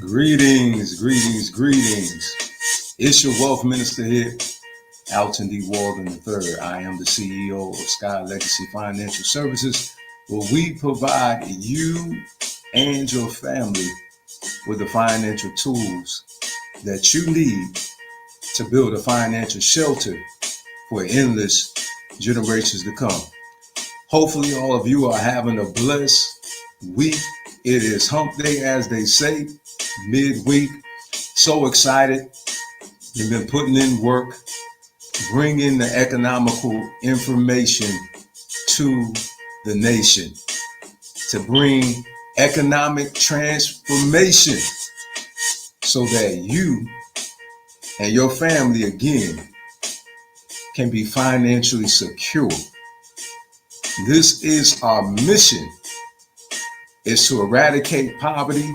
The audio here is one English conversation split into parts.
Greetings, greetings, greetings. It's your wealth minister here, Alton D. Walden III. I am the CEO of Sky Legacy Financial Services, where we provide you and your family with the financial tools that you need to build a financial shelter for endless generations to come. Hopefully, all of you are having a blessed week. It is hump day, as they say, midweek. So excited. You've been putting in work, bringing the economical information to the nation, to bring economic transformation so that you and your family again can be financially secure. This is our mission, is to eradicate poverty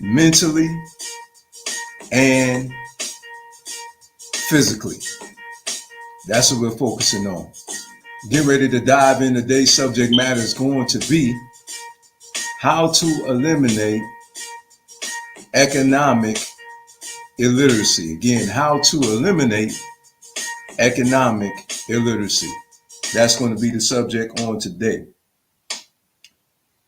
mentally and physically. That's what we're focusing on. Get ready to dive in. Today's subject matter is going to be how to eliminate economic illiteracy. Again, how to eliminate economic illiteracy. That's going to be the subject on today.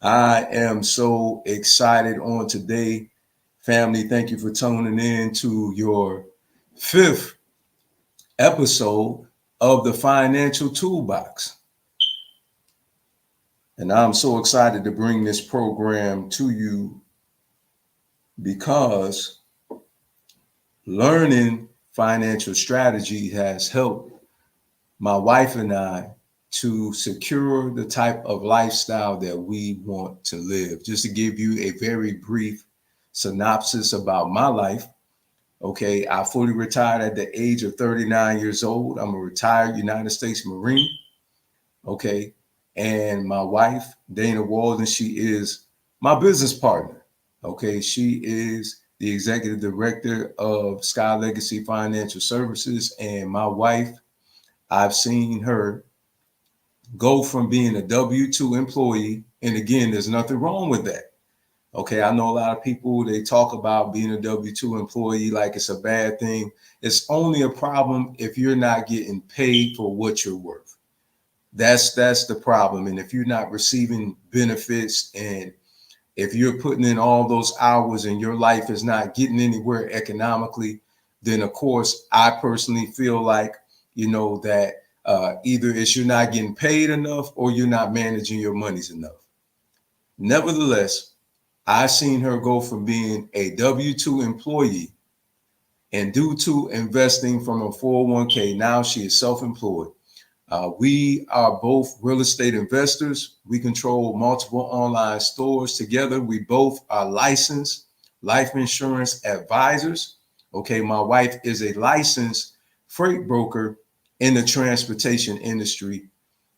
I am so excited on today, family. Thank you for tuning in to your fifth episode of the Financial Toolbox. And I'm so excited to bring this program to you because learning financial strategy has helped my wife and I to secure the type of lifestyle that we want to live. Just to give you a very brief synopsis about my life. Okay, I fully retired at the age of 39 years old. I'm a retired United States Marine. Okay, and my wife, Dana Walden, she is my business partner. Okay, she is the executive director of Sky Legacy Financial Services. And my wife, I've seen her go from being a W-2 employee. And again, there's nothing wrong with that. Okay, I know a lot of people, they talk about being a W-2 employee like it's a bad thing. It's only a problem if you're not getting paid for what you're worth. That's the problem. And if you're not receiving benefits, and if you're putting in all those hours and your life is not getting anywhere economically, then of course, I personally feel like, that either it's you're not getting paid enough or you're not managing your monies enough. Nevertheless, I've seen her go from being a W-2 employee, and due to investing from a 401k, now she is self-employed. We are both real estate investors. We control multiple online stores. Together, we both are licensed life insurance advisors. Okay, my wife is a licensed freight broker in the transportation industry,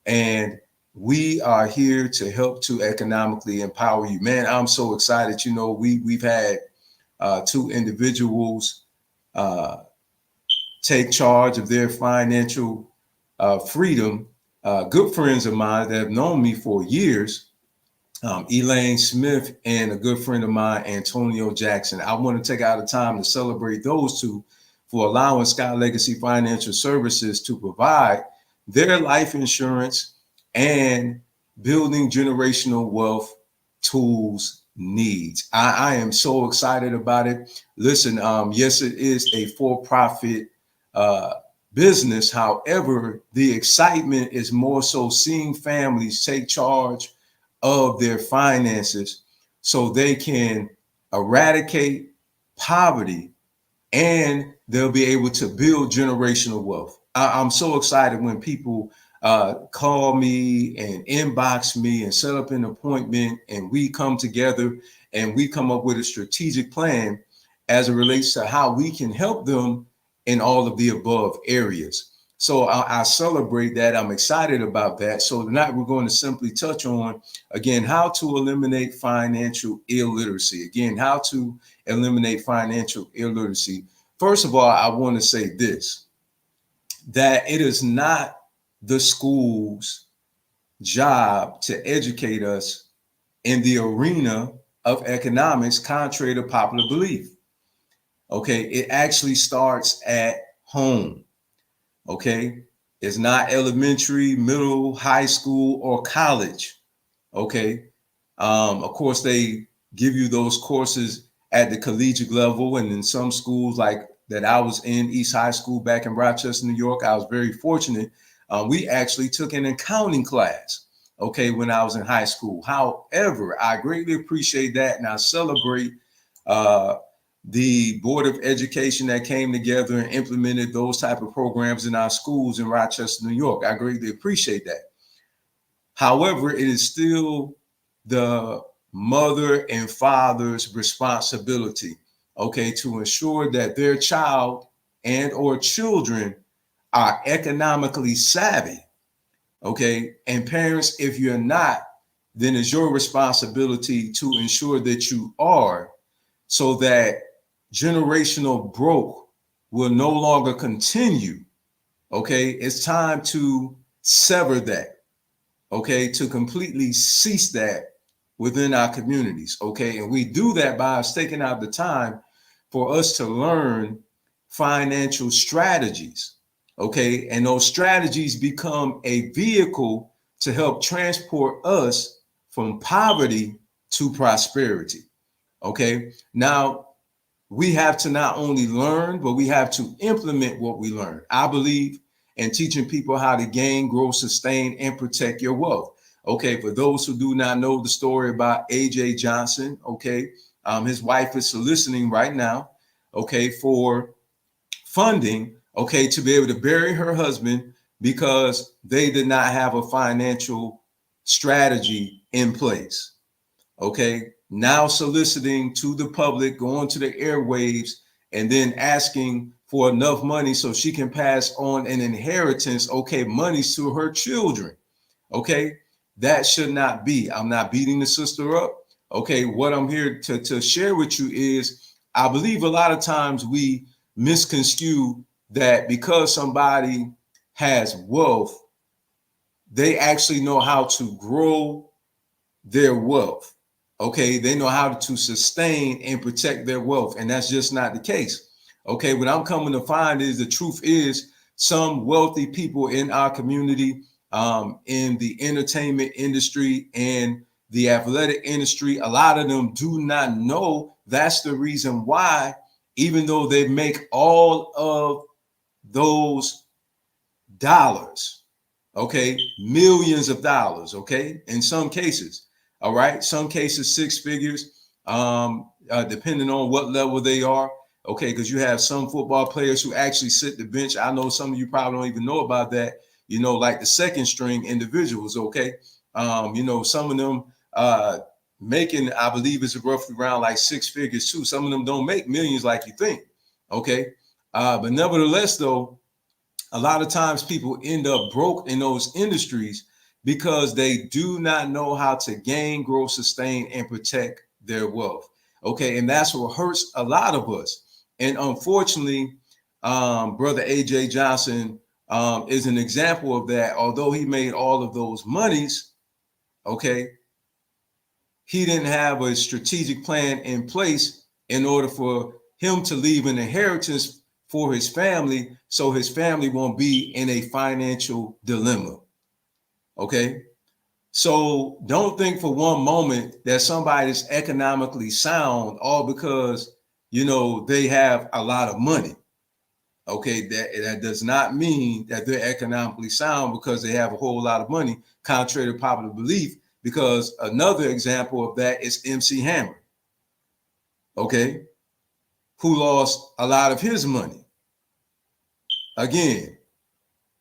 and we are here to help to economically empower you. Man, I'm so excited. We've had two individuals take charge of their financial freedom. Good friends of mine that have known me for years, Elaine Smith and a good friend of mine, Antonio Jackson. I want to take out the time to celebrate those two for allowing Sky Legacy Financial Services to provide their life insurance and building generational wealth tools needs. I am so excited about it. Listen, yes, it is a for-profit business. However, the excitement is more so seeing families take charge of their finances so they can eradicate poverty and they'll be able to build generational wealth. I'm so excited when people call me and inbox me and set up an appointment, and we come together and we come up with a strategic plan as it relates to how we can help them in all of the above areas. So I celebrate that. I'm excited about that. So tonight we're going to simply touch on, again, how to eliminate financial illiteracy. Again, how to eliminate financial illiteracy. First of all, I want to say this, that it is not the school's job to educate us in the arena of economics, contrary to popular belief. Okay, it actually starts at home. Okay, it's not elementary, middle, high school, or college. Okay, of course they give you those courses at the collegiate level, and in some schools like that I was in, East High School back in Rochester, New York, I was very fortunate. We actually took an accounting class, okay, when I was in high school. However, I greatly appreciate that, and I celebrate uh, the Board of Education that came together and implemented those type of programs in our schools in Rochester, New York. I greatly appreciate that. However, it is still the mother and father's responsibility, okay, to ensure that their child and or children are economically savvy, okay? And parents, if you're not, then it's your responsibility to ensure that you are, so that generational broke will no longer continue, okay? It's time to sever that, okay, to completely cease that within our communities, okay? And we do that by us taking out the time for us to learn financial strategies, okay? And those strategies become a vehicle to help transport us from poverty to prosperity, okay? Now, we have to not only learn, but we have to implement what we learn. I believe in teaching people how to gain, grow, sustain, and protect your wealth. Okay, for those who do not know the story about A.J. Johnson, okay, his wife is soliciting right now, okay, for funding, okay, to be able to bury her husband because they did not have a financial strategy in place. Okay, now soliciting to the public, going to the airwaves, and then asking for enough money so she can pass on an inheritance, okay, monies to her children. Okay, that should not be. I'm not beating the sister up. Okay, what I'm here to share with you is I believe a lot of times we misconstrue that because somebody has wealth, they actually know how to grow their wealth. Okay, they know how to sustain and protect their wealth, and that's just not the case. Okay, what I'm coming to find is the truth is some wealthy people in our community, in the entertainment industry and the athletic industry, a lot of them do not know that's the reason why, even though they make all of those dollars, okay, millions of dollars, okay, in some cases, all right, some cases six figures, depending on what level they are, okay, because you have some football players who actually sit the bench. I know some of you probably don't even know about that, you know, like the second string individuals, okay, you know, some of them making, I believe it's roughly around like six figures too. Some of them don't make millions like you think, okay, but nevertheless though, a lot of times people end up broke in those industries because they do not know how to gain, grow, sustain, and protect their wealth. Okay, and that's what hurts a lot of us. And unfortunately, brother AJ Johnson is an example of that. Although he made all of those monies, okay, he didn't have a strategic plan in place in order for him to leave an inheritance for his family, so his family won't be in a financial dilemma. Okay, so don't think for one moment that somebody's economically sound all because, you know, they have a lot of money. Okay, that does not mean that they're economically sound because they have a whole lot of money, contrary to popular belief. Because another example of that is MC Hammer, okay, who lost a lot of his money. Again,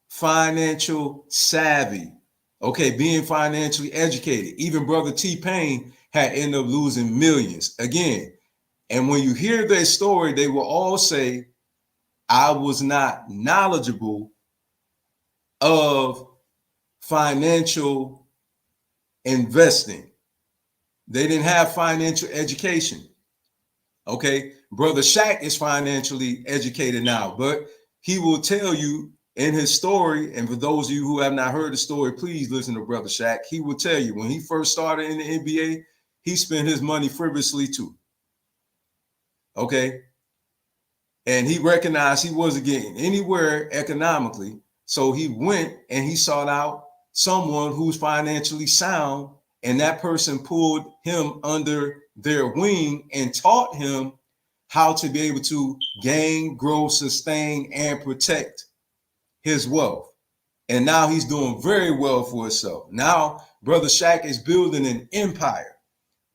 financial savvy, okay, being financially educated. Even brother T-Pain had ended up losing millions again. And when you hear their story, they will all say, I was not knowledgeable of financial investing. They didn't have financial education. Okay, brother Shaq is financially educated now, but he will tell you in his story, and for those of you who have not heard the story, please listen to brother Shaq. He will tell you when he first started in the NBA, he spent his money frivolously too. Okay. And he recognized he wasn't getting anywhere economically. So he went and he sought out someone who's financially sound, and that person pulled him under their wing and taught him how to be able to gain, grow, sustain, and protect his wealth. And now he's doing very well for himself. Now, Brother Shaq is building an empire.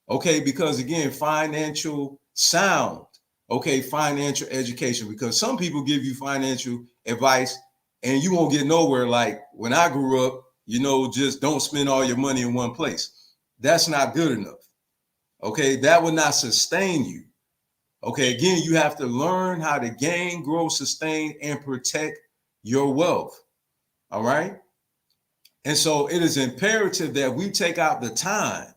Okay, because again, financial sound. Okay, financial education. Because some people give you financial advice and you won't get nowhere. Like when I grew up, just don't spend all your money in one place. That's not good enough. Okay, that will not sustain you. Okay, again, you have to learn how to gain, grow, sustain, and protect your wealth. All right. And so it is imperative that we take out the time,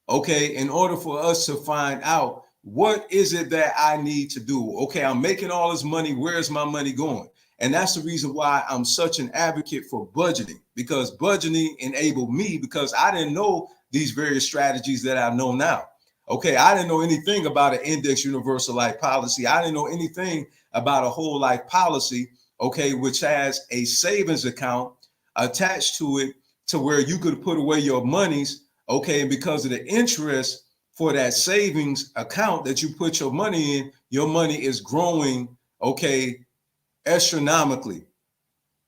okay, in order for us to find out what is it that I need to do. Okay, I'm making all this money. Where's my money going? And that's the reason why I'm such an advocate for budgeting, because budgeting enabled me, because I didn't know these various strategies that I know now. Okay, I didn't know anything about an index universal life policy. I didn't know anything about a whole life policy, okay, which has a savings account attached to it to where you could put away your monies, okay, and because of the interest for that savings account that you put your money in, your money is growing, okay, astronomically.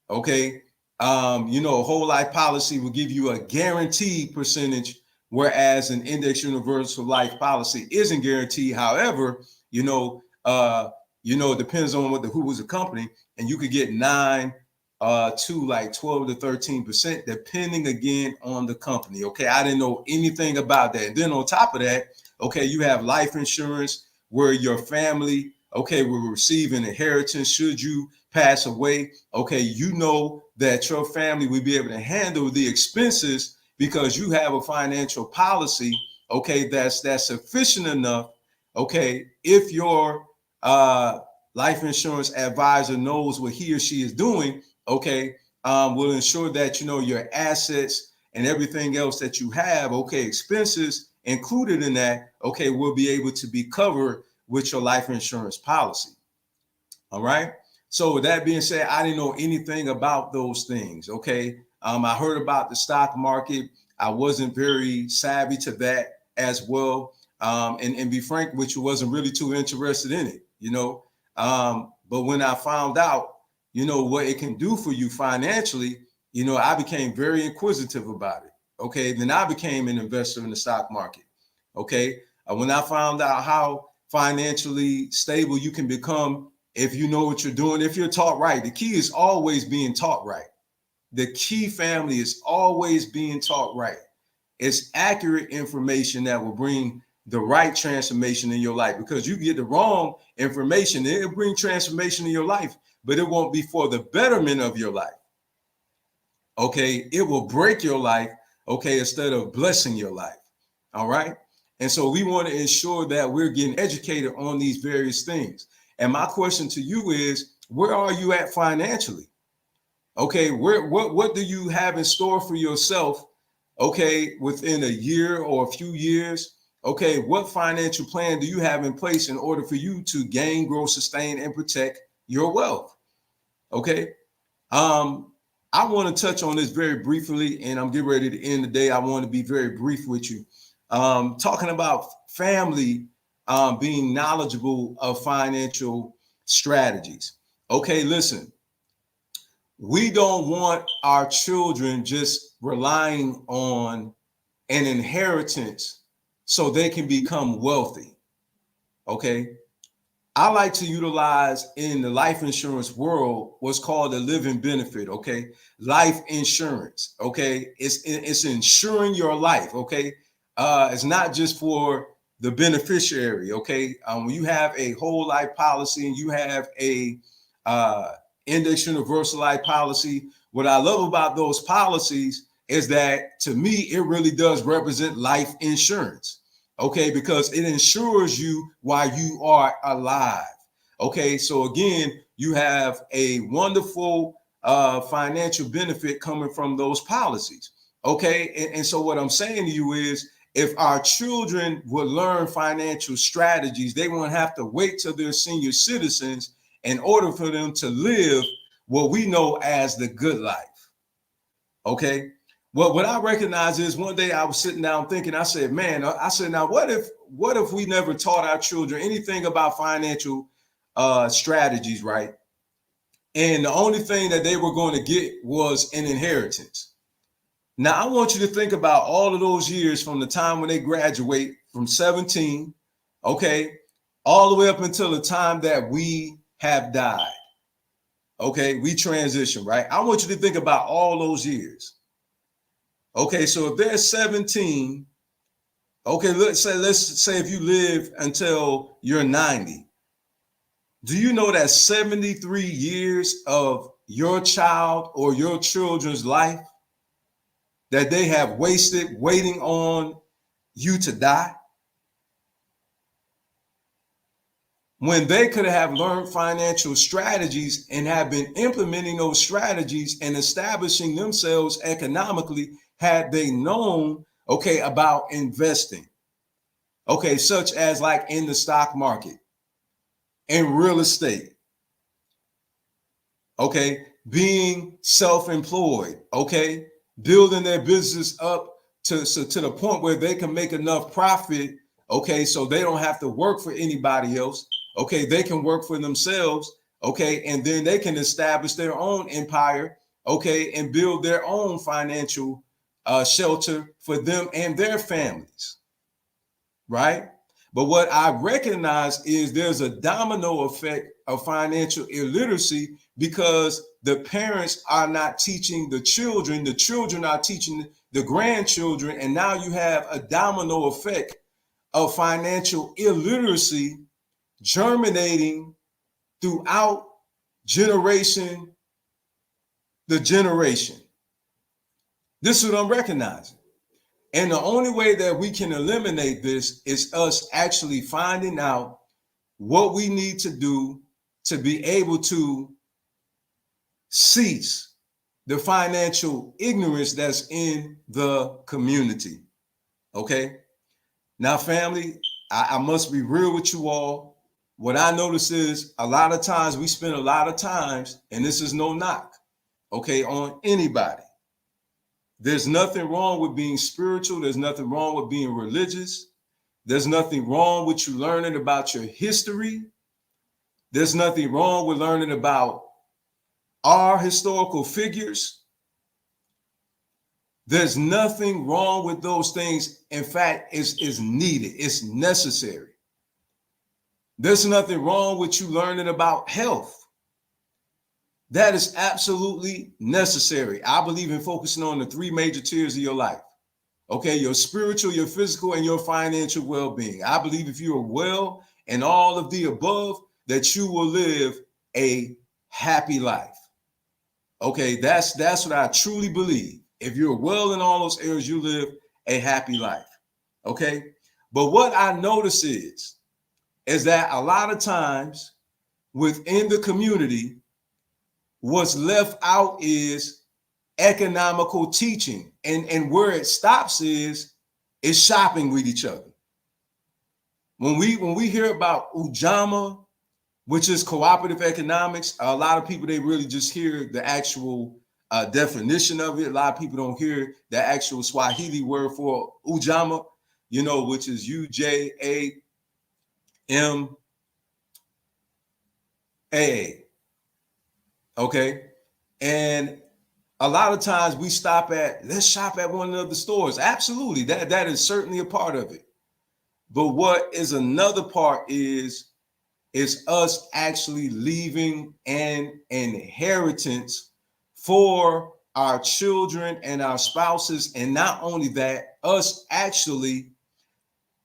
Okay. A whole life policy will give you a guaranteed percentage, whereas an index universal life policy isn't guaranteed. However, it depends on who was the company, and you could get 9 to like 12 to 13%, depending again on the company. Okay, I didn't know anything about that. And then on top of that, okay, you have life insurance where your family, okay, will receive an inheritance should you pass away. Okay, you know that your family will be able to handle the expenses because you have a financial policy, okay, that's sufficient enough. Okay, if your life insurance advisor knows what he or she is doing, okay, will ensure that your assets and everything else that you have, okay, expenses included in that, okay, will be able to be covered with your life insurance policy. All right. So with that being said, I didn't know anything about those things. Okay. I heard about the stock market. I wasn't very savvy to that as well. And be frank with you, wasn't really too interested in it, but when I found out, what it can do for you financially, I became very inquisitive about it. Okay. Then I became an investor in the stock market. Okay. When I found out how financially stable you can become if you know what you're doing, if you're taught right. The key is always being taught right. The key, family, is always being taught right. It's accurate information that will bring the right transformation in your life, because you get the wrong information, it'll bring transformation in your life, but it won't be for the betterment of your life. Okay, it will break your life, okay, instead of blessing your life. All right. And so we want to ensure that we're getting educated on these various things. And my question to you is, where are you at financially? Okay, what do you have in store for yourself? Okay, within a year or a few years. Okay, what financial plan do you have in place in order for you to gain, grow, sustain, and protect your wealth? Okay. I want to touch on this very briefly, and I'm getting ready to end the day. I want to be very brief with you. Talking about family being knowledgeable of financial strategies. Okay, listen, we don't want our children just relying on an inheritance so they can become wealthy. Okay. I like to utilize in the life insurance world what's called a living benefit. Okay. Life insurance. Okay. It's insuring your life. Okay. It's not just for the beneficiary. Okay. When you have a whole life policy and you have a index universal life policy, what I love about those policies is that, to me, it really does represent life insurance. Okay, because it insures you while you are alive. Okay, so again, you have a wonderful financial benefit coming from those policies. Okay, and so what I'm saying to you is, if our children would learn financial strategies, they won't have to wait till they're senior citizens in order for them to live what we know as the good life. Okay. Well, what I recognize is one day I was sitting down thinking, I said, now what if we never taught our children anything about financial strategies, right? And the only thing that they were going to get was an inheritance. Now, I want you to think about all of those years from the time when they graduate from 17, okay, all the way up until the time that we have died. Okay, we transition, right? I want you to think about all those years. Okay, so if they're 17, okay, let's say if you live until you're 90, do you know that 73 years of your child or your children's life that they have wasted waiting on you to die? When they could have learned financial strategies and have been implementing those strategies and establishing themselves economically had they known, okay, about investing, okay, such as like in the stock market, in real estate, okay, being self-employed, okay, building their business up to the point where they can make enough profit, okay, so they don't have to work for anybody else, okay, they can work for themselves, okay, and then they can establish their own empire, okay, and build their own financial shelter for them and their families, right? But what I recognize is there's a domino effect of financial illiteracy because the parents are not teaching the children are teaching the grandchildren, and now you have a domino effect of financial illiteracy germinating throughout generation the generation. This is what I'm recognizing. And the only way that we can eliminate this is us actually finding out what we need to do to be able to cease the financial ignorance that's in the community. Okay. Now, family, I must be real with you all. What I notice is a lot of times we spend a lot of times, and this is no knock, okay, on anybody. There's nothing wrong with being spiritual. There's nothing wrong with being religious. There's nothing wrong with you learning about your history. There's nothing wrong with learning about our historical figures. There's nothing wrong with those things. In fact, it's needed. It's necessary. There's nothing wrong with you learning about health. That is absolutely necessary. I believe in focusing on the three major tiers of your life. Okay, your spiritual, your physical, and your financial well-being. I believe if you are well and all of the above, that you will live a happy life. Okay, that's what I truly believe. If you're well in all those areas, you live a happy life. Okay, but what I notice is that a lot of times within the community, what's left out is economical teaching. And where it stops is shopping with each other. When we hear about Ujamaa, which is cooperative economics, a lot of people, they really just hear the actual definition of it. A lot of people don't hear the actual Swahili word for Ujamaa, which is UJAMA. Okay. And a lot of times we stop at, let's shop at one of the stores. Absolutely. That is certainly a part of it. But what is another part is us actually leaving an inheritance for our children and our spouses. And not only that, us actually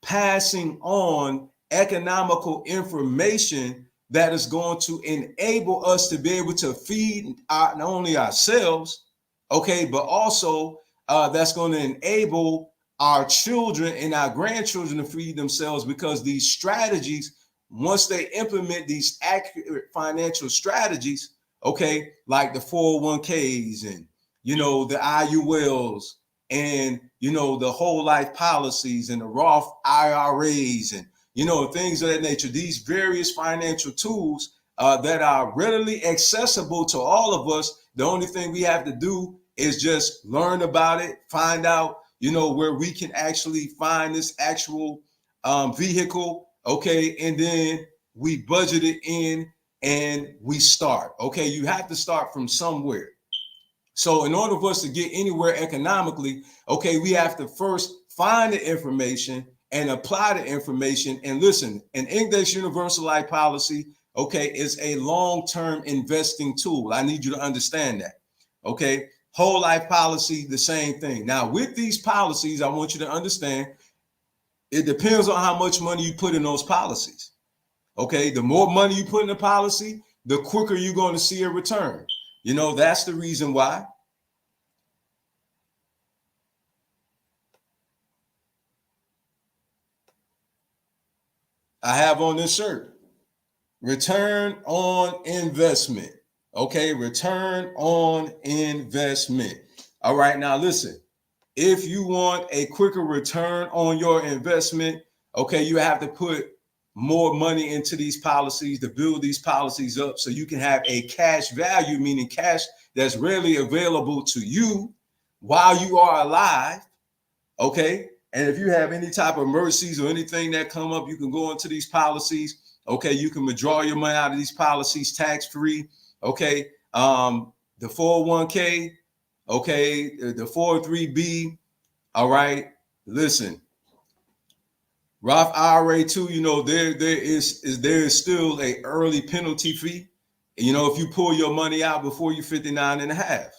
passing on economical information that is going to enable us to be able to feed not only ourselves, okay, but also that's going to enable our children and our grandchildren to feed themselves, because these strategies, once they implement these accurate financial strategies, okay, like the 401ks and, the IULs and, the whole life policies and the Roth IRAs and, things of that nature. These various financial tools that are readily accessible to all of us. The only thing we have to do is just learn about it, find out, where we can actually find this actual vehicle. Okay. And then we budget it in and we start. Okay. You have to start from somewhere. So in order for us to get anywhere economically, okay, we have to first find the information and apply the information. And listen, an Index Universal Life Policy, okay, is a long-term investing tool. I need you to understand that. Okay. Whole life policy, the same thing. Now, with these policies, I want you to understand it depends on how much money you put in those policies. Okay. The more money you put in the policy, the quicker you're going to see a return. That's the reason why I have on this shirt, return on investment. Okay, return on investment. All right, now listen, if you want a quicker return on your investment, okay, you have to put more money into these policies to build these policies up so you can have a cash value, meaning cash that's readily available to you while you are alive. Okay. And if you have any type of emergencies or anything that come up, you can go into these policies. Okay. You can withdraw your money out of these policies tax free. Okay. The 401k. Okay. The 403b. All right. Listen. Roth IRA too, there is still a early penalty fee. If you pull your money out before you're 59 and a half.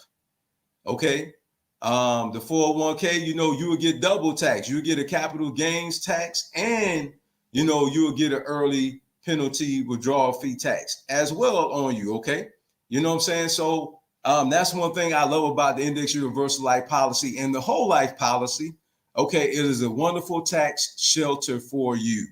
Okay. The 401k, you will get double tax. You get a capital gains tax, and you will get an early penalty withdrawal fee tax as well on you. Okay. You know what I'm saying? So that's one thing I love about the Index Universal Life Policy and the whole life policy. Okay, it is a wonderful tax shelter for you.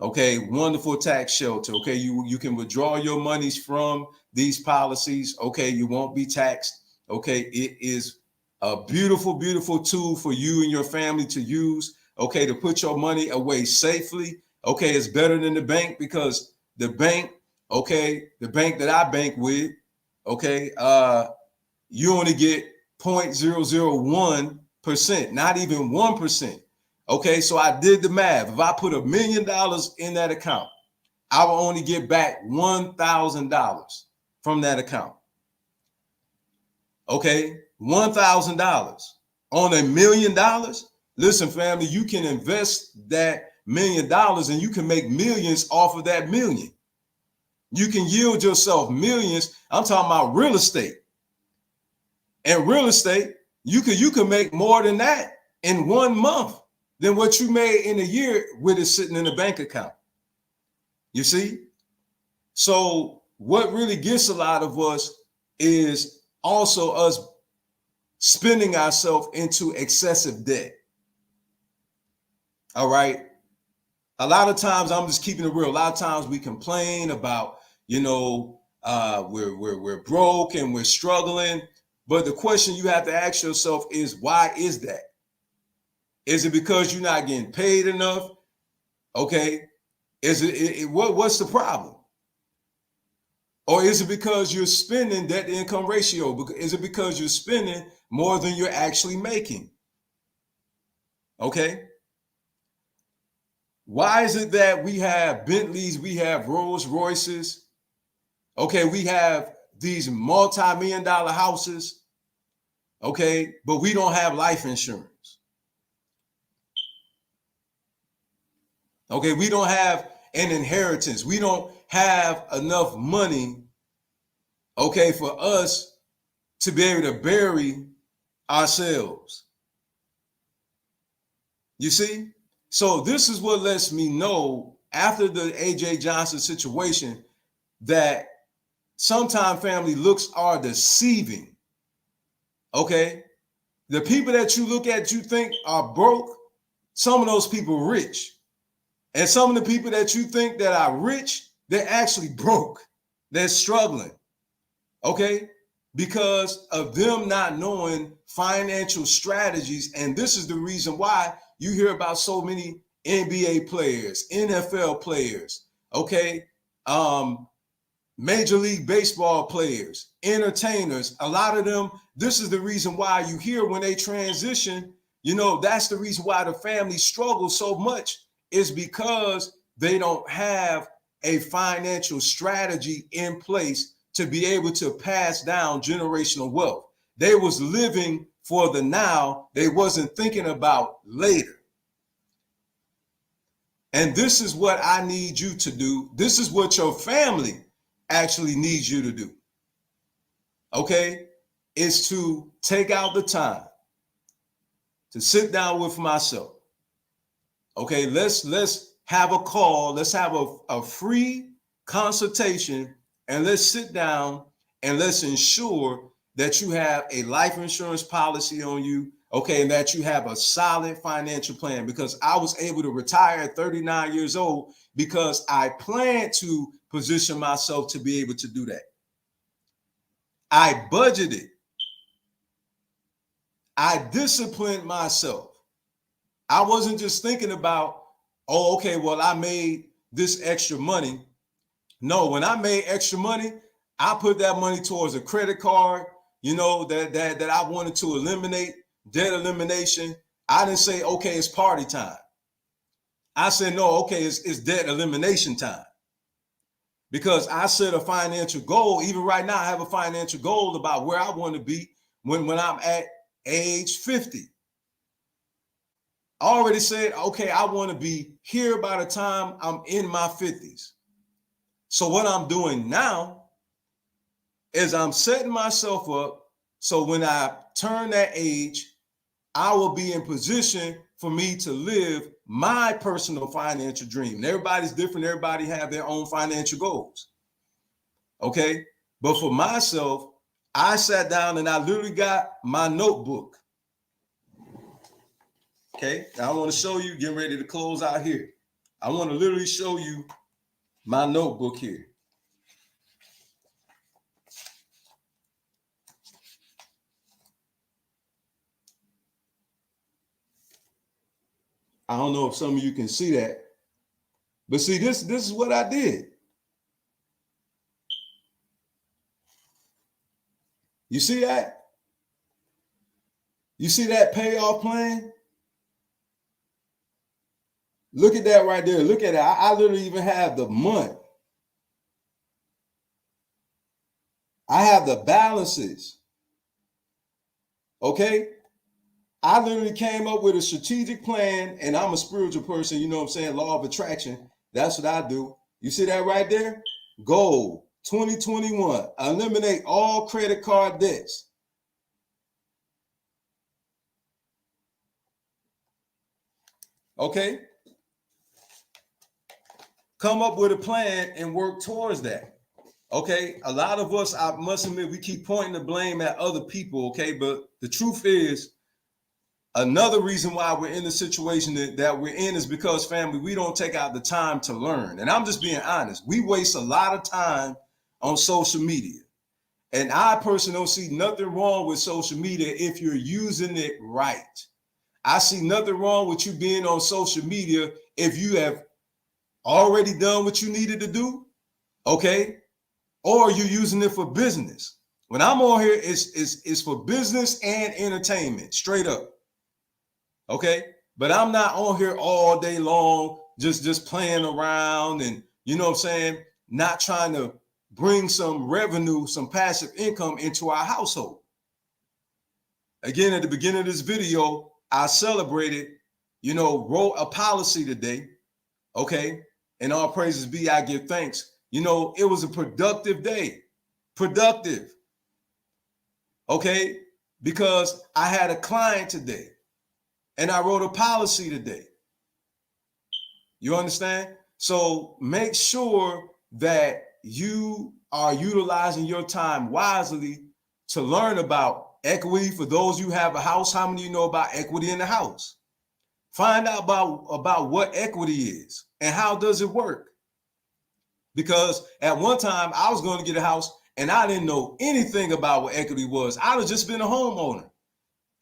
Okay, wonderful tax shelter. Okay, you can withdraw your monies from these policies. Okay, you won't be taxed. Okay, it is a beautiful, beautiful tool for you and your family to use. Okay, to put your money away safely. Okay, it's better than the bank because the bank, the bank that I bank with, you only get 0.001%, not even 1%. Okay, so I did the math. If I put $1 million in that account, I will only get back $1,000 from that account. Okay, $1,000 on $1 million. Listen, family, you can invest that $1 million and you can make millions off of that million. You can yield yourself millions. I'm talking about real estate. And real estate, you can make more than that in 1 month than what you made in a year with it sitting in a bank account. You see? So what really gets a lot of us is also us spending ourselves into excessive debt. All right. A lot of times, I'm just keeping it real. A lot of times we complain about, we're broke and we're struggling. But the question you have to ask yourself is, why is that? Is it because you're not getting paid enough? Okay. What's the problem? Or is it because you're spending debt to income ratio? Is it because you're spending more than you're actually making? Okay. Why is it that we have Bentleys, we have Rolls Royces? Okay. We have these multi-million-dollar houses. Okay. But we don't have life insurance. Okay, we don't have an inheritance. We don't have enough money, okay, for us to be able to bury ourselves. You see? So this is what lets me know after the AJ Johnson situation that sometimes family looks are deceiving. Okay? The people that you look at, you think are broke, some of those people are rich. And some of the people that you think that are rich, they're actually broke. They're struggling. Okay. because of them not knowing financial strategies. And this is the reason why you hear about so many NBA players, NFL players, okay, Major League Baseball players, entertainers, a lot of them, this is the reason why you hear when they transition, that's the reason why the family struggles so much, is because they don't have a financial strategy in place to be able to pass down generational wealth. They was living for the now. They wasn't thinking about later. And this is what I need you to do. This is what your family actually needs you to do. Okay? Is to take out the time to sit down with myself. Okay, let's have a call. Let's have a free consultation, and let's sit down and let's ensure that you have a life insurance policy on you, okay, and that you have a solid financial plan. Because I was able to retire at 39 years old because I planned to position myself to be able to do that. I budgeted. I disciplined myself. I wasn't just thinking about, oh, okay, well, I made this extra money. No, when I made extra money, I put that money towards a credit card, that I wanted to eliminate, debt elimination. I didn't say, okay, it's party time. I said, no, okay, it's debt elimination time. Because I set a financial goal. Even right now, I have a financial goal about where I want to be when I'm at age 50. I already said, okay, I want to be here by the time I'm in my 50s. So what I'm doing now is I'm setting myself up so when I turn that age, I will be in position for me to live my personal financial dream. And everybody's different. Everybody have their own financial goals. Okay. But for myself, I sat down and I literally got my notebook. Okay. Now I want to show you, getting ready to close out here. I want to literally show you my notebook here. I don't know if some of you can see that, but see, this is what I did. You see that? You see that payoff plan? Look at that right there. Look at it. I literally even have the month. I have the balances. Okay? I literally came up with a strategic plan, and I'm a spiritual person, you know what I'm saying? Law of attraction. That's what I do. You see that right there? Goal 2021. Eliminate all credit card debts. Okay? Come up with a plan and work towards that. Okay? A lot of us, I must admit, we keep pointing the blame at other people, okay? But the truth is, another reason why we're in the situation that we're in is because, family, we don't take out the time to learn. And I'm just being honest. We waste a lot of time on social media. And I personally don't see nothing wrong with social media if you're using it right. I see nothing wrong with you being on social media if you have already done what you needed to do, okay? Or you're using it for business. When I'm on here, it's for business and entertainment, straight up. Okay, but I'm not on here all day long, just playing around and, you know what I'm saying, not trying to bring some revenue, some passive income into our household. Again, at the beginning of this video, I celebrated, wrote a policy today. Okay, and all praises be, I give thanks. It was a productive day. Productive. Okay, because I had a client today. And I wrote a policy today. You understand? So make sure that you are utilizing your time wisely to learn about equity. For those you have a house, how many of you know about equity in the house? Find out about what equity is and how does it work. Because at one time I was going to get a house and I didn't know anything about what equity was, I'd have just been a homeowner.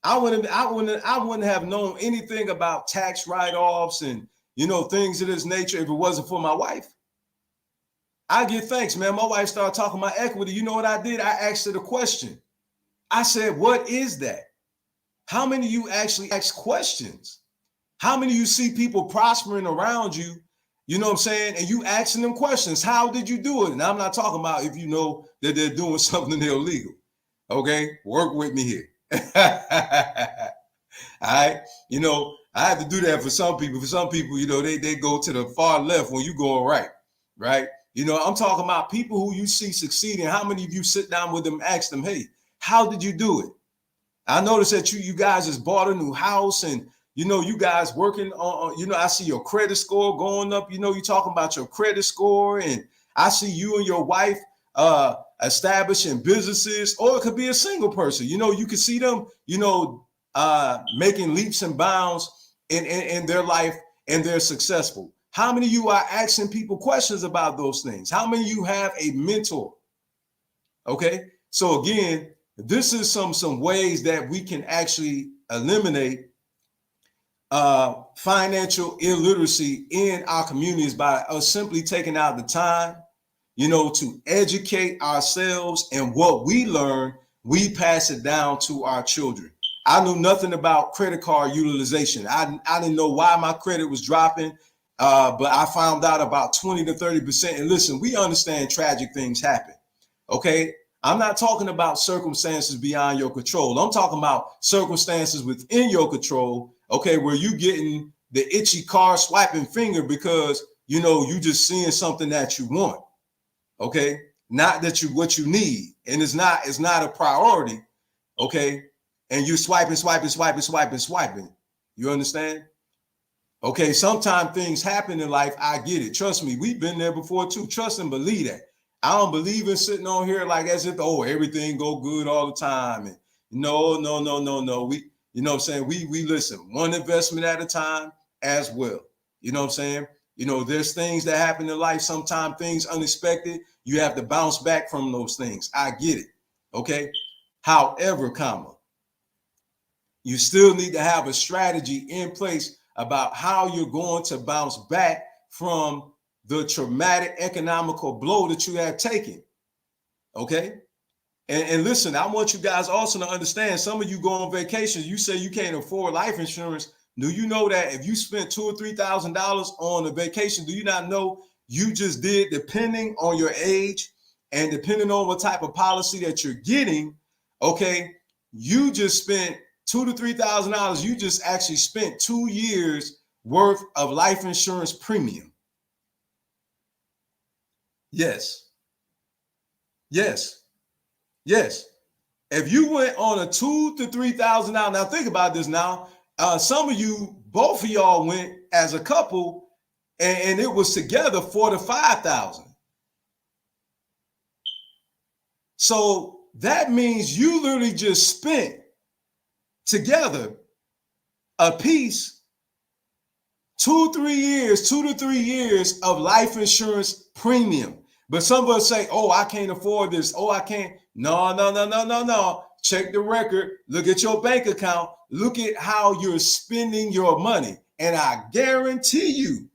I wouldn't have known anything about tax write-offs and things of this nature if it wasn't for my wife. I give thanks, man. My wife started talking about equity. You know what I did? I asked her the question. I said, what is that? How many of you actually ask questions? How many of you see people prospering around you, you know what I'm saying, and you asking them questions? How did you do it? And I'm not talking about if you know that they're doing something illegal. Okay? Work with me here. All right? I have to do that for some people. For some people, they go to the far left when you going right? I'm talking about people who you see succeeding. How many of you sit down with them and ask them, hey, how did you do it? I noticed that you guys just bought a new house and, you guys working on, I see your credit score going up. You talking about your credit score, and I see you and your wife establishing businesses, or it could be a single person. You can see them, making leaps and bounds in their life, and they're successful. How many of you are asking people questions about those things? How many of you have a mentor? Okay, so again, this is some ways that we can actually eliminate financial illiteracy in our communities by us simply taking out the time, to educate ourselves, and what we learn, we pass it down to our children. I knew nothing about credit card utilization. I didn't know why my credit was dropping, but I found out about 20 to 30%. And listen, we understand tragic things happen. Okay. I'm not talking about circumstances beyond your control. I'm talking about circumstances within your control, okay, where you getting the itchy car swiping finger because, you just seeing something that you want, okay, not that what you need, and it's not a priority, okay, and you're swiping. You understand? Okay, sometimes things happen in life. I get it. Trust me, we've been there before too. Trust and believe that. I don't believe in sitting on here like as if, everything go good all the time. And no. We, what I'm saying? We listen one investment at a time as well. You know what I'm saying? There's things that happen in life. Sometimes things unexpected. You have to bounce back from those things. I get it. Okay. However, you still need to have a strategy in place about how you're going to bounce back from the traumatic economical blow that you have taken. Okay. And listen, I want you guys also to understand, some of you go on vacations, you say you can't afford life insurance. Do you know that if you spent $2,000 or $3,000 on a vacation, do you not know you just did, depending on your age and depending on what type of policy that you're getting, okay, you just spent $2,000 to $3,000. You just actually spent 2 years worth of life insurance premium. Yes. If you went on a $2,000 to $3,000, now think about this now. Some of you, both of y'all went as a couple, and it was together $4,000 to $5,000. So that means you literally just spent together a piece 2 to 3 years of life insurance premium. But some of us say, I can't afford this. I can't. No. Check the record. Look at your bank account. Look at how you're spending your money. And I guarantee you,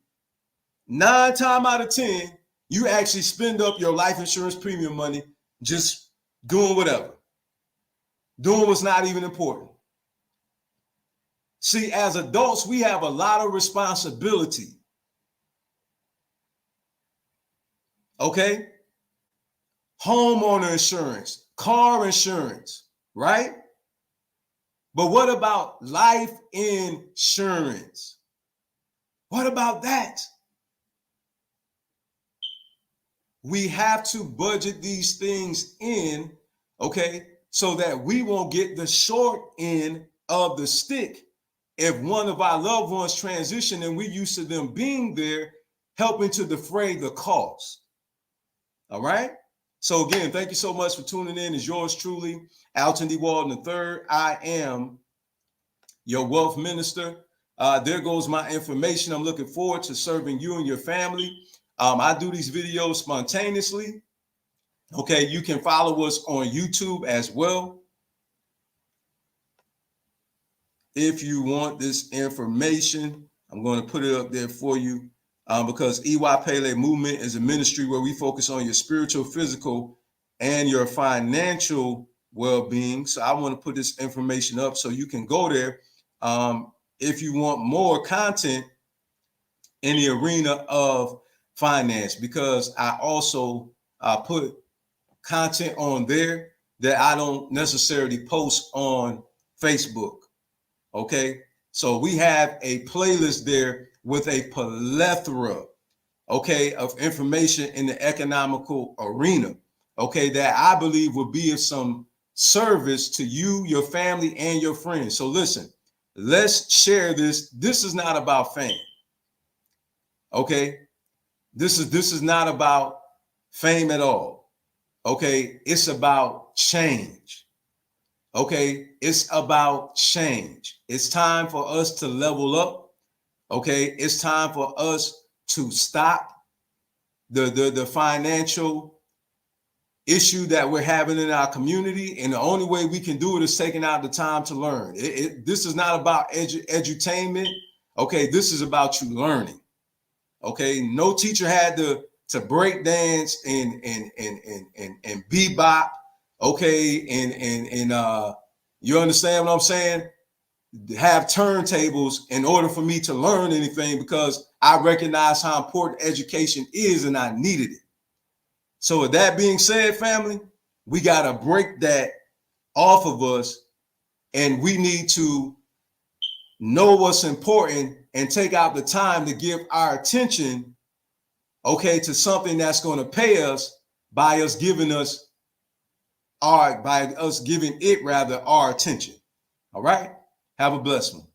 9 times out of 10, you actually spend up your life insurance premium money just doing whatever. Doing what's not even important. See, as adults, we have a lot of responsibility. Okay? Homeowner insurance, car insurance, right? But what about life insurance? What about that? We have to budget these things in, okay, so that we won't get the short end of the stick if one of our loved ones transition and we're used to them being there, helping to defray the cost. All right. So again, thank you so much for tuning in. It's yours truly, Alton D. Walden III. I am your wealth minister. There goes my information. I'm looking forward to serving you and your family. I do these videos spontaneously. Okay, you can follow us on YouTube as well if you want this information. I'm going to put it up there for you because EY Pele Movement is a ministry where we focus on your spiritual, physical, and your financial well-being. So I want to put this information up so you can go there if you want more content in the arena of finance, because I also put content on there that I don't necessarily post on Facebook. Okay, so we have a playlist there with a plethora, okay, of information in the economical arena, okay, that I believe will be of some service to you, your family, and your friends. So listen, let's share this. This is not about fame, okay? This is not about fame at all, okay? It's about change. Okay, it's about change. It's time for us to level up. Okay, it's time for us to stop the financial issue that we're having in our community, and the only way we can do it is taking out the time to learn. This is not about edutainment. Okay, this is about you learning. Okay, no teacher had to break dance and bebop. Okay, and you understand what I'm saying? Have turntables in order for me to learn anything, because I recognize how important education is and I needed it. So with that being said, family, we got to break that off of us, and we need to know what's important and take out the time to give our attention, okay, to something that's going to pay us by us giving it rather our attention. All right. Have a blessed one.